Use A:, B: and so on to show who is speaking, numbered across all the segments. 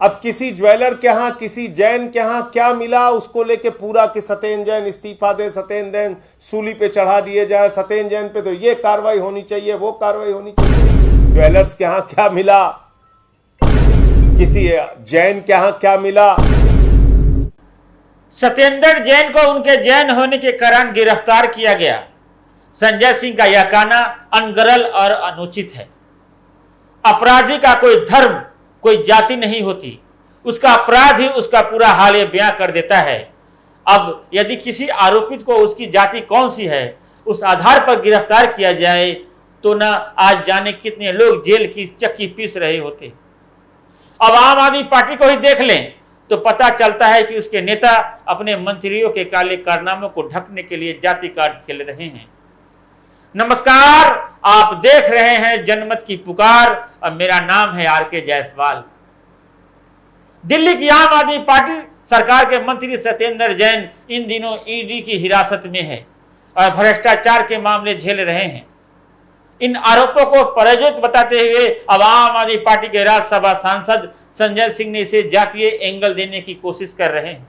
A: अब किसी ज्वेलर के यहाँ, किसी जैन के यहाँ क्या मिला उसको लेके पूरा कि सत्येंद्र जैन इस्तीफा दे, सत्येंद्र जैन सूली पे चढ़ा दिए जाए, सत्येंद्र जैन पे तो ये कार्रवाई होनी चाहिए, वो कार्रवाई होनी चाहिए। ज्वेलर्स के यहाँ क्या मिला, किसी जैन के यहाँ क्या मिला?
B: सत्येंद्र जैन को उनके जैन होने के कारण गिरफ्तार किया गया। संजय सिंह का यह कहना अनगरल और अनुचित है। अपराधी का कोई धर्म, कोई जाति नहीं होती, उसका अपराध ही उसका पूरा हाल बयां कर देता है। अब यदि किसी आरोपित को उसकी जाति कौन सी है उस आधार पर गिरफ्तार किया जाए तो ना आज जाने कितने लोग जेल की चक्की पीस रहे होते। अब आम आदमी पार्टी को ही देख लें तो पता चलता है कि उसके नेता अपने मंत्रियों के काले कारनामों को ढकने के लिए जाति कार्ड खेल रहे हैं। नमस्कार, आप देख रहे हैं जनमत की पुकार और मेरा नाम है आर.के. जायसवाल। दिल्ली की आम आदमी पार्टी सरकार के मंत्री सत्येंद्र जैन इन दिनों ईडी की हिरासत में है और भ्रष्टाचार के मामले झेल रहे हैं। इन आरोपों को पराजित बताते हुए अब आम आदमी पार्टी के राज्यसभा सांसद संजय सिंह ने इसे जातीय एंगल देने की कोशिश कर रहे हैं।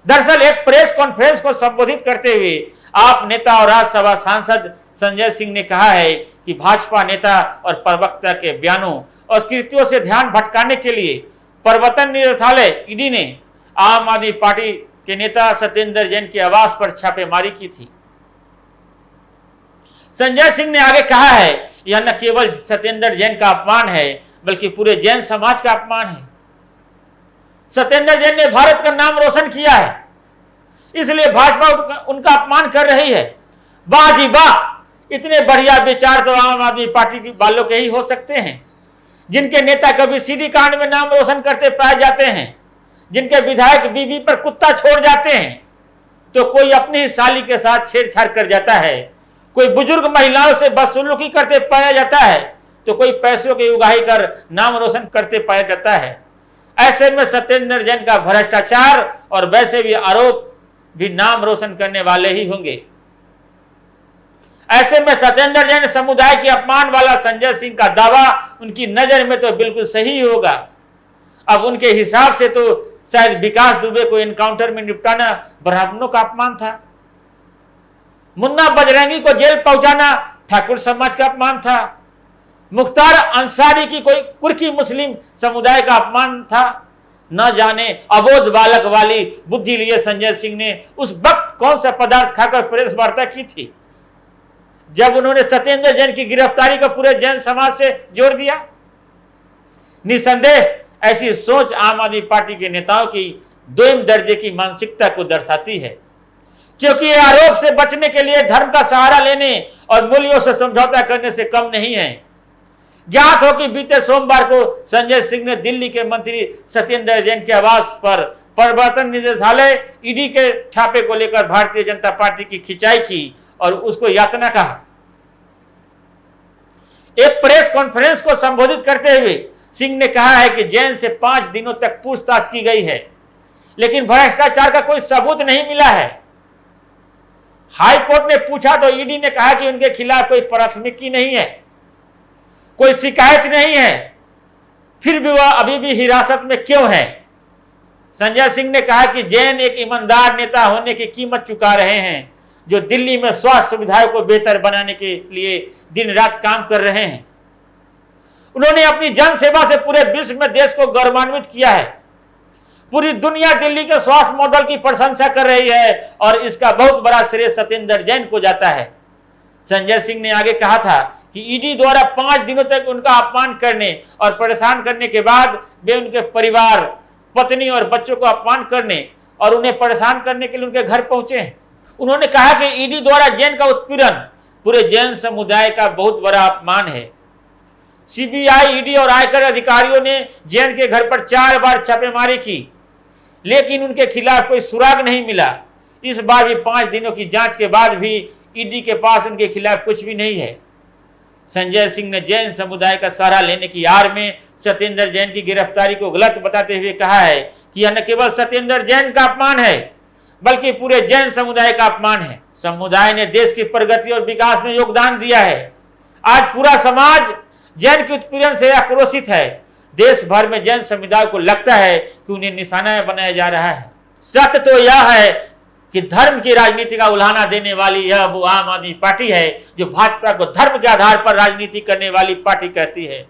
B: दरअसल एक प्रेस कॉन्फ्रेंस को संबोधित करते हुए आप नेता और राज्यसभा सांसद संजय सिंह ने कहा है कि भाजपा नेता और प्रवक्ता के बयानों और कृत्यों से ध्यान भटकाने के लिए प्रवर्तन निदेशालय ईडी ने आम आदमी पार्टी के नेता सत्येंद्र जैन के आवास पर छापेमारी की थी। संजय सिंह ने आगे कहा है यह न केवल सत्येंद्र जैन का अपमान है बल्कि पूरे जैन समाज का अपमान है। सत्येंद्र जैन ने भारत का नाम रोशन किया है, इसलिए भाजपा उनका अपमान कर रही है। वाह जी वाह, इतने बढ़िया विचार तो आम आदमी पार्टी के वालों के ही हो सकते हैं, जिनके नेता कभी सीडी कांड में नाम रोशन करते पाए जाते हैं, जिनके विधायक बीबी पर कुत्ता छोड़ जाते हैं तो कोई अपनी ही साली के साथ छेड़छाड़ कर जाता है, कोई बुजुर्ग महिलाओं से बदसलूकी करते पाया जाता है तो कोई पैसों की उगाही कर नाम रोशन करते पाया जाता है। ऐसे में सत्येंद्र जैन का भ्रष्टाचार और वैसे भी आरोप भी नाम रोशन करने वाले ही होंगे। ऐसे में सत्येंद्र जैन समुदाय के अपमान वाला संजय सिंह का दावा उनकी नजर में तो बिल्कुल सही होगा। अब उनके हिसाब से तो शायद विकास दुबे को एनकाउंटर में निपटाना ब्राह्मणों का अपमान था, मुन्ना बजरंगी को जेल पहुंचाना ठाकुर समाज का अपमान था, मुख्तार अंसारी की कोई कुर्की मुस्लिम समुदाय का अपमान था। न जाने अबोध बालक वाली बुद्धि लिए संजय सिंह ने उस वक्त कौन सा पदार्थ खाकर प्रेस वार्ता की थी जब उन्होंने सत्येंद्र जैन की गिरफ्तारी को पूरे जैन समाज से जोड़ दिया। निसंदेह ऐसी सोच आम आदमी पार्टी के नेताओं की दोयम दर्जे की मानसिकता को दर्शाती है, क्योंकि ये आरोप से बचने के लिए धर्म का सहारा लेने और मूल्यों से समझौता करने से कम नहीं है। ज्ञात हो कि बीते सोमवार को संजय सिंह ने दिल्ली के मंत्री सत्येंद्र जैन के आवास पर प्रवर्तन निदेशालय ईडी के छापे को लेकर भारतीय जनता पार्टी की खिंचाई की और उसको यातना कहा। एक प्रेस कॉन्फ्रेंस को संबोधित करते हुए सिंह ने कहा है कि जैन से 5 दिनों तक पूछताछ की गई है, लेकिन भ्रष्टाचार का कोई सबूत नहीं मिला है। हाई कोर्ट ने पूछा तो ईडी ने कहा कि उनके खिलाफ कोई प्राथमिकी नहीं है, कोई शिकायत नहीं है, फिर भी वह अभी भी हिरासत में क्यों है। संजय सिंह ने कहा कि जैन एक ईमानदार नेता होने की कीमत चुका रहे हैं, जो दिल्ली में स्वास्थ्य सुविधाओं को बेहतर बनाने के लिए दिन रात काम कर रहे हैं। उन्होंने अपनी जन सेवा से पूरे विश्व में देश को गौरवान्वित किया है। पूरी दुनिया दिल्ली के स्वास्थ्य मॉडल की प्रशंसा कर रही है और इसका बहुत बड़ा श्रेय सत्येंद्र जैन को जाता है। संजय सिंह ने आगे कहा था कि ईडी द्वारा 5 दिनों तक उनका अपमान करने और परेशान करने के बाद वे उनके परिवार, पत्नी और बच्चों को अपमान करने और उन्हें परेशान करने के लिए उनके घर पहुंचे। उन्होंने कहा कि ईडी द्वारा जैन का उत्पीड़न पूरे जैन समुदाय का बहुत बड़ा अपमान है। सीबीआई, ईडी और आयकर अधिकारियों ने जैन के घर पर 4 बार छापेमारी की, लेकिन उनके खिलाफ कोई सुराग नहीं मिला। इस बार भी 5 दिनों की जांच के बाद भी ईडी के पास उनके खिलाफ कुछ भी नहीं है। संजय सिंह ने जैन समुदाय का सहारा लेने की आड़ में सत्येंद्र जैन की गिरफ्तारी को गलत बताते हुए कहा है कि यह न केवल सत्येंद्र जैन का अपमान है बल्कि पूरे जैन समुदाय का अपमान है। समुदाय ने देश की प्रगति और विकास में योगदान दिया है। आज पूरा समाज जैन के उत्पीड़न से आक्रोशित है। देश भर में जैन समुदाय को लगता है कि उन्हें निशाना बनाया जा रहा है। सत्य तो यह है कि धर्म की राजनीति का उल्हाना देने वाली यह वो आम आदमी पार्टी है जो भाजपा को धर्म के आधार पर राजनीति करने वाली पार्टी कहती है।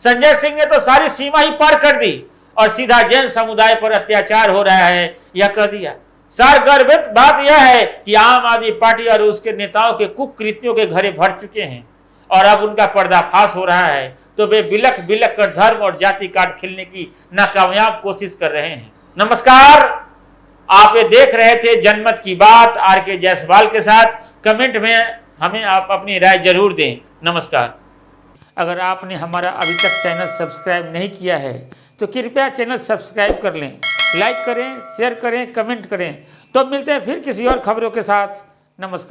B: संजय सिंह ने तो सारी सीमा ही पार कर दी और सीधा जैन समुदाय पर अत्याचार हो रहा है यह कह दिया। सारगर्भित बात यह है कि आम आदमी पार्टी और उसके नेताओं के कुकृत्यों के घड़े भर चुके हैं और अब उनका पर्दाफाश हो रहा है तो वे बिलख बिलख कर धर्म और जाति काट खेलने की नाकामयाब कोशिश कर रहे हैं। नमस्कार, आप ये देख रहे थे जनमत की बात आर.के. जायसवाल के साथ। कमेंट में हमें आप अपनी राय जरूर दें। नमस्कार। अगर आपने हमारा अभी तक चैनल सब्सक्राइब नहीं किया है तो कृपया चैनल सब्सक्राइब कर लें, लाइक करें, शेयर करें, कमेंट करें। तो मिलते हैं फिर किसी और खबरों के साथ। नमस्कार।